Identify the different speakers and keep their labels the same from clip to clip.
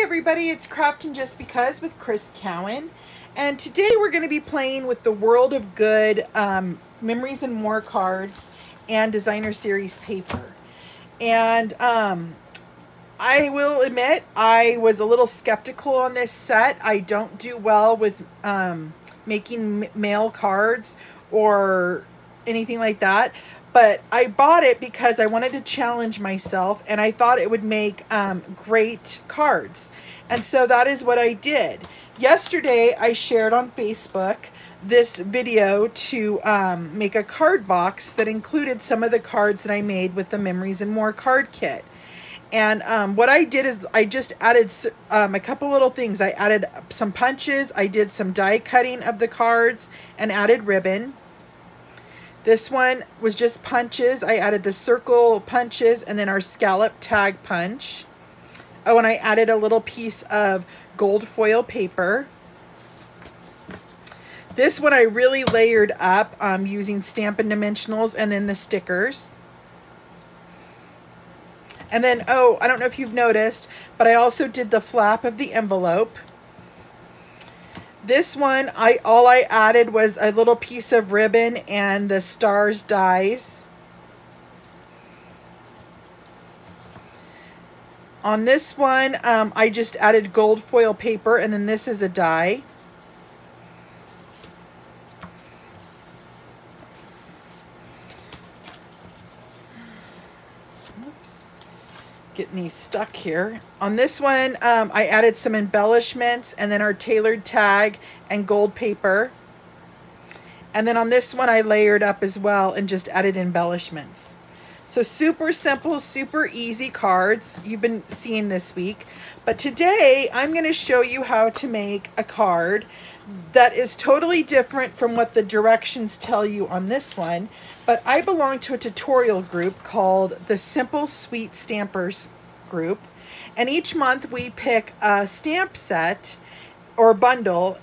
Speaker 1: everybody, it's Craftin Just Because with Cowan, and today we're going to be playing with the World of Good Memories and More cards and designer series paper. And I will admit I was a little skeptical on this set. I don't do well with making mail cards or anything like that. But I bought it because I wanted to challenge myself, and I thought it would make great cards. And so that is what I did. Yesterday, I shared on Facebook this video to make a card box that included some of the cards that I made with the Memories and More card kit. And what I did is I just added a couple little things. I added some punches, I did some die cutting of the cards, and added ribbon. This one was just punches. I added the circle punches and then our scallop tag punch. Oh, and I added a little piece of gold foil paper. This one I really layered up using Stampin' Dimensionals and then the stickers. And then, oh, I don't know if you've noticed, but I also did the flap of the envelope. This one, all I added was a little piece of ribbon and the stars dies. On this one, I just added gold foil paper, and then this is a die. Oops. Getting these stuck here. On this one, I added some embellishments and then our tailored tag and gold paper. And then on this one, I layered up as well and just added embellishments. So super simple, super easy cards you've been seeing this week. But today, I'm going to show you how to make a card that is totally different from what the directions tell you on this one. But I belong to a tutorial group called the Simple Sweet Stampers group. And each month we pick a stamp set or bundle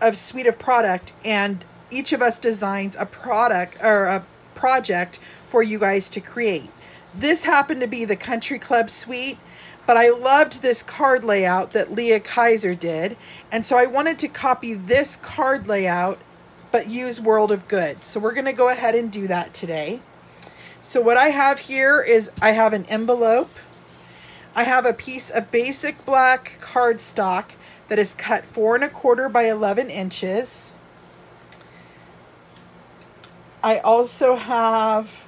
Speaker 1: of suite of product, and each of us designs a product or a project for you guys to create. This happened to be the Country Club suite, but I loved this card layout that Leah Kaiser did, and so I wanted to copy this card layout but use World of Good. So we're going to go ahead and do that today. So what I have here is I have an envelope. I have a piece of basic black cardstock that is cut 4 1/4 by 11 inches. I also have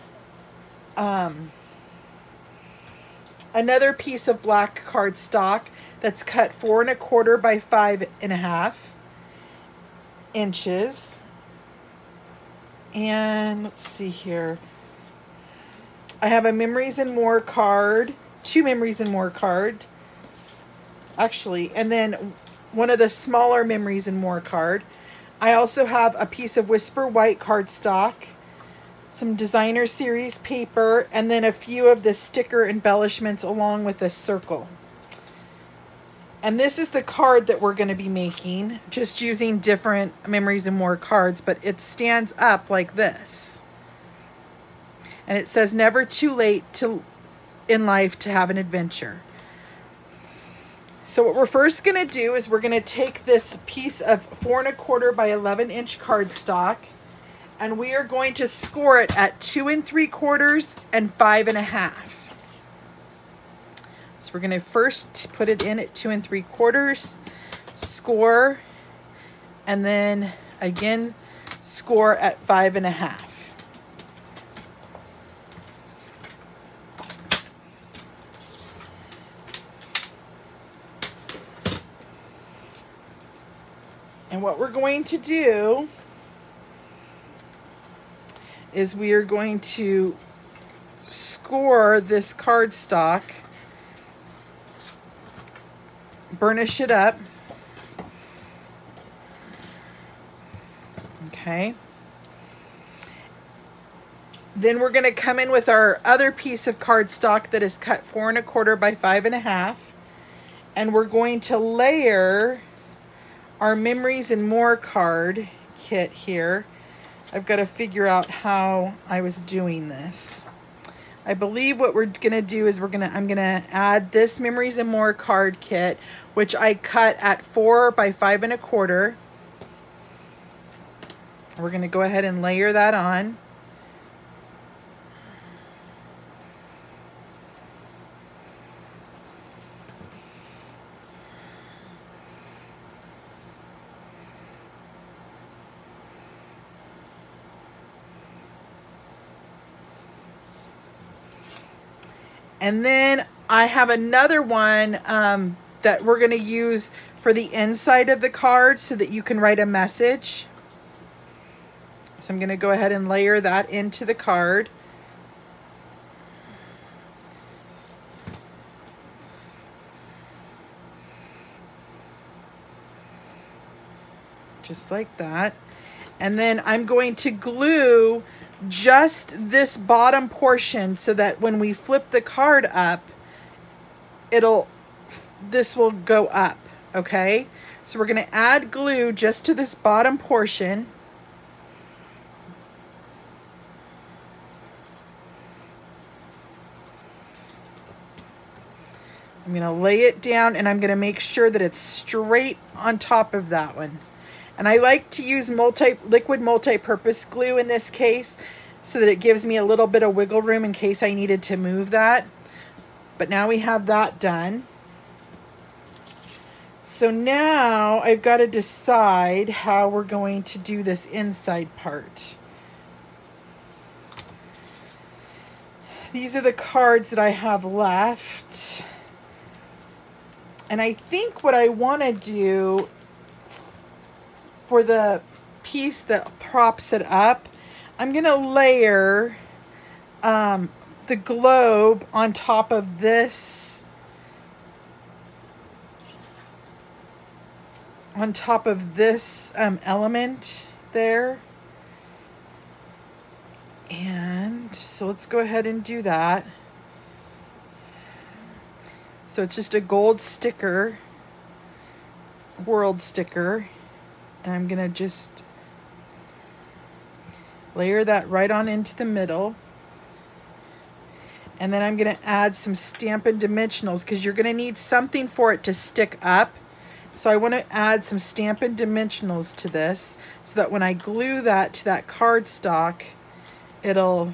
Speaker 1: another piece of black cardstock that's cut 4 1/4 by 5 1/2 inches. And let's see here. I have a Memories and More card, 2 Memories and More cards, actually, and then one of the smaller Memories and More card. I also have a piece of Whisper White cardstock, some designer series paper, and then a few of the sticker embellishments along with a circle. And this is the card that we're going to be making, just using different Memories and More cards, but it stands up like this. And it says, never too late in life to have an adventure. So what we're first going to do is we're going to take this piece of 4 1/4 by 11 inch cardstock, and we are going to score it at 2 3/4 and 5 1/2. So we're going to first put it in at 2 3/4, score, and then again score at 5 1/2. And what we're going to do is we are going to score this cardstock, burnish it up. Okay. Then we're going to come in with our other piece of cardstock that is cut 4 1/4 by 5 1/2. And we're going to layer our Memories and More card kit here. I've got to figure out how I was doing this. I believe what we're gonna do is I'm gonna add this Memories and More card kit, which I cut at 4 by 5 1/4. We're gonna go ahead and layer that on. And then I have another one that we're going to use for the inside of the card so that you can write a message. So I'm going to go ahead and layer that into the card. Just like that. And then I'm going to glue just this bottom portion so that when we flip the card up, this will go up, okay? So we're gonna add glue just to this bottom portion. I'm gonna lay it down and I'm gonna make sure that it's straight on top of that one. And I like to use liquid multi-purpose glue in this case so that it gives me a little bit of wiggle room in case I needed to move that. But now we have that done. So now I've got to decide how we're going to do this inside part. These are the cards that I have left. And I think what I want to do for the piece that props it up, I'm going to layer the globe on top of this, element there. And so let's go ahead and do that. So it's just a gold sticker, world sticker. And I'm gonna just layer that right on into the middle. And then I'm gonna add some Stampin' Dimensionals because you're gonna need something for it to stick up. So I wanna add some Stampin' Dimensionals to this so that when I glue that to that cardstock, it'll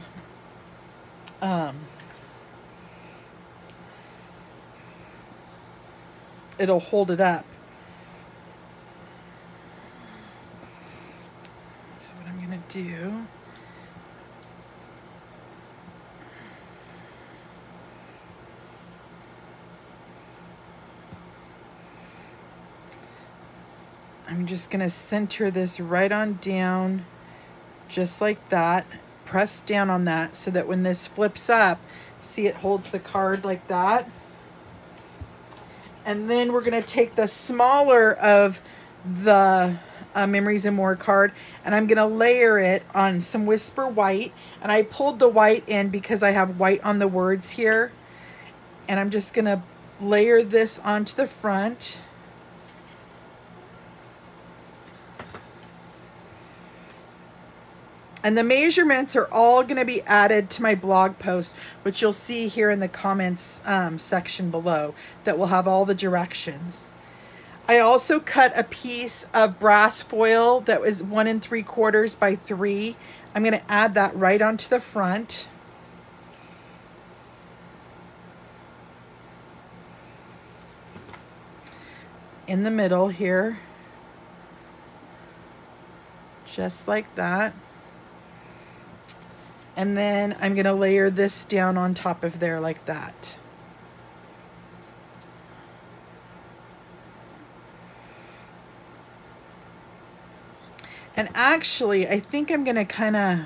Speaker 1: hold it up. So what I'm gonna do, I'm just gonna center this right on down, just like that. Press down on that so that when this flips up, see, it holds the card like that. And then we're gonna take the smaller of the Memories and More card, and I'm gonna layer it on some Whisper White. And I pulled the white in because I have white on the words here. And I'm just gonna layer this onto the front. And the measurements are all going to be added to my blog post, which you'll see here in the comments section below, that will have all the directions. I also cut a piece of brass foil that was 1 3/4 by 3. I'm going to add that right onto the front. In the middle here. Just like that. And then I'm going to layer this down on top of there like that. And actually, I think I'm going to kind of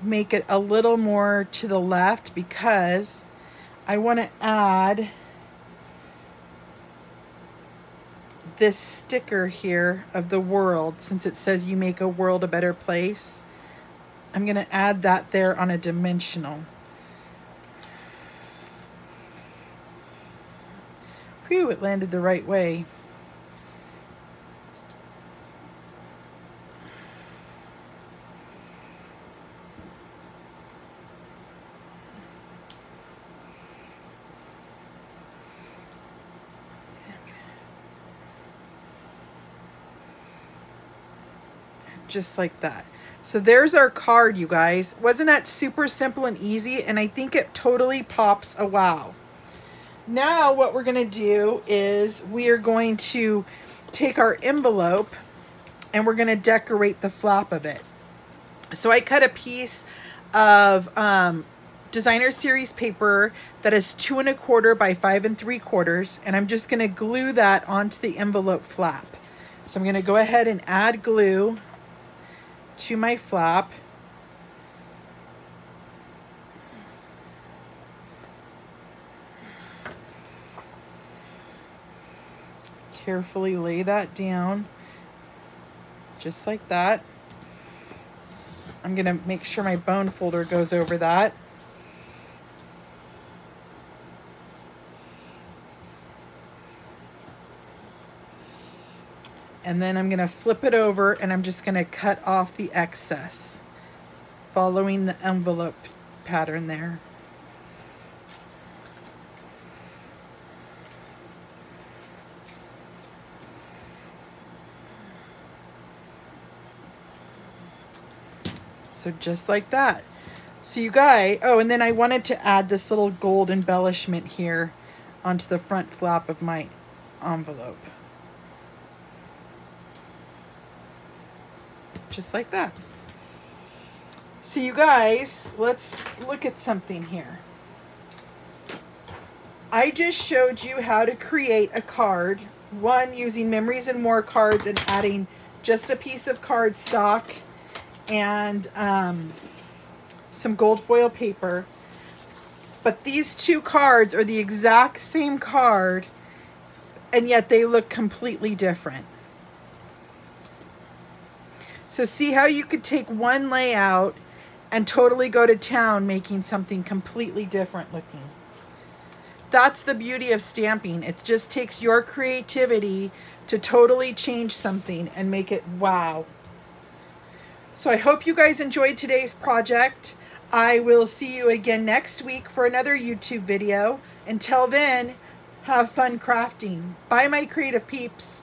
Speaker 1: make it a little more to the left because I want to add this sticker here of the world, since it says you make a world a better place. I'm going to add that there on a dimensional. Whew, it landed the right way. just like that. So there's our card, you guys. Wasn't that super simple and easy? And I think it totally pops a wow. Now what we're gonna do is we are going to take our envelope and we're gonna decorate the flap of it. So I cut a piece of designer series paper that is 2 1/4 by 5 3/4, and I'm just gonna glue that onto the envelope flap. So I'm gonna go ahead and add glue to my flap. Carefully lay that down, just like that. I'm gonna make sure my bone folder goes over that. And then I'm gonna flip it over and I'm just gonna cut off the excess, following the envelope pattern there. So just like that. So you guys, oh, and then I wanted to add this little gold embellishment here onto the front flap of my envelope. Just like that. So you guys, let's look at something here. I just showed you how to create a card, one using Memories and More cards and adding just a piece of cardstock and some gold foil paper. But these two cards are the exact same card, and yet they look completely different. So see how you could take one layout and totally go to town making something completely different looking. That's the beauty of stamping. It just takes your creativity to totally change something and make it wow. So I hope you guys enjoyed today's project. I will see you again next week for another YouTube video. Until then, have fun crafting. Bye, my creative peeps.